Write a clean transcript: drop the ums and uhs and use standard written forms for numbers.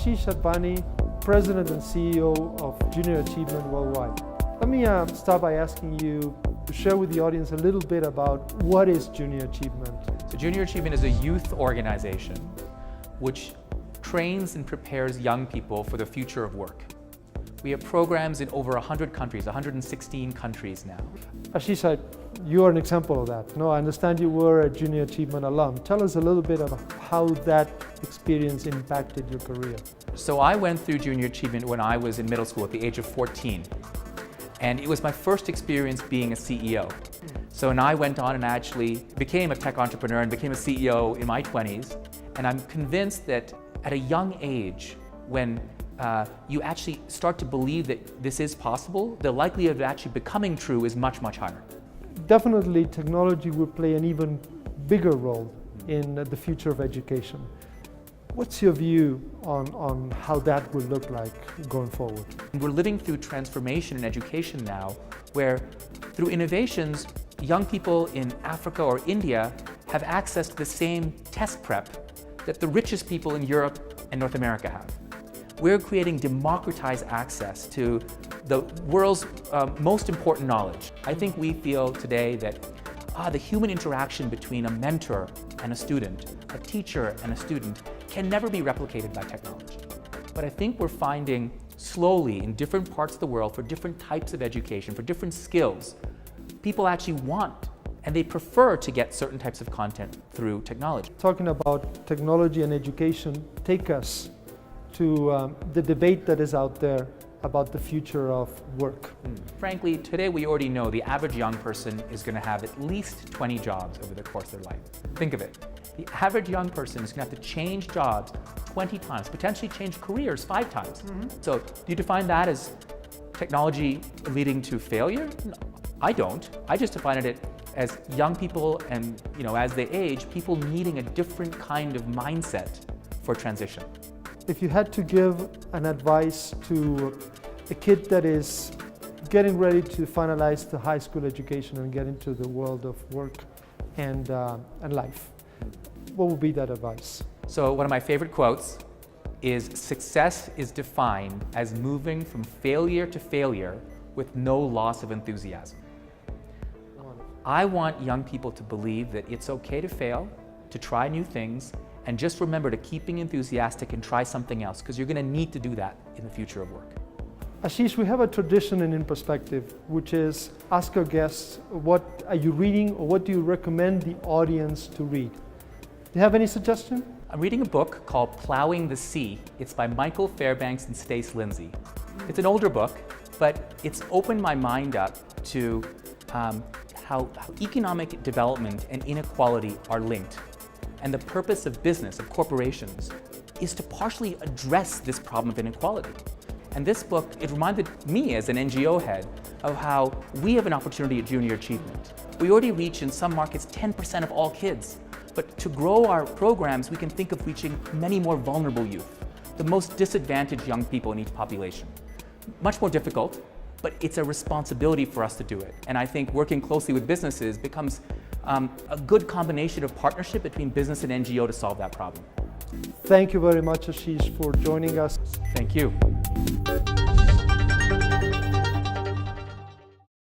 Asheesh Advani, President and CEO of Junior Achievement Worldwide. Let me start by asking you to share with the audience a little bit about what is Junior Achievement. So Junior Achievement is a youth organization which trains and prepares young people for the future of work. We have programs in over 100 countries, 116 countries now. Asheesh, you are an example of that. No, I understand you were a Junior Achievement alum. Tell us a little bit about how that experience impacted your career. So I went through Junior Achievement when I was in middle school at the age of 14. And it was my first experience being a CEO. So and I went on and actually became a tech entrepreneur and became a CEO in my 20s. And I'm convinced that at a young age, when you actually start to believe that this is possible, the likelihood of actually becoming true is much, much higher. Definitely technology will play an even bigger role in the future of education. What's your view on how that will look like going forward? We're living through transformation in education now, where through innovations, young people in Africa or India have access to the same test prep that the richest people in Europe and North America have. We're creating democratized access to the world's most important knowledge. I think we feel today that the human interaction between a mentor and a student, a teacher and a student, can never be replicated by technology. But I think we're finding slowly in different parts of the world for different types of education, for different skills, people actually want and they prefer to get certain types of content through technology. Talking about technology and education, take us to the debate that is out there about the future of work. Frankly, today we already know the average young person is going to have at least 20 jobs over the course of their life. Think of it. The average young person is going to have to change jobs 20 times, potentially change careers 5 times. So do you define that as technology leading to failure? No, I don't. I just define it as young people and as they age, people needing a different kind of mindset for transition. If you had to give an advice to a kid that is getting ready to finalize the high school education and get into the world of work and life, what would be that advice? So one of my favorite quotes is, "Success is defined as moving from failure to failure with no loss of enthusiasm." I want young people to believe that it's okay to fail, to try new things, and just remember to keep being enthusiastic and try something else, because you're going to need to do that in the future of work. Asheesh, we have a tradition in Perspective, which is ask our guests, what are you reading or what do you recommend the audience to read? Do you have any suggestion? I'm reading a book called Plowing the Sea. It's by Michael Fairbanks and Stace Lindsay. It's an older book, but it's opened my mind up to how economic development and inequality are linked. And the purpose of business, of corporations, is to partially address this problem of inequality. And this book, it reminded me as an NGO head of how we have an opportunity at Junior Achievement. We already reach in some markets 10% of all kids, but to grow our programs, we can think of reaching many more vulnerable youth, the most disadvantaged young people in each population. Much more difficult, but it's a responsibility for us to do it. And I think working closely with businesses becomes a good combination of partnership between business and NGO to solve that problem. Thank you very much, Asheesh, for joining us. Thank you.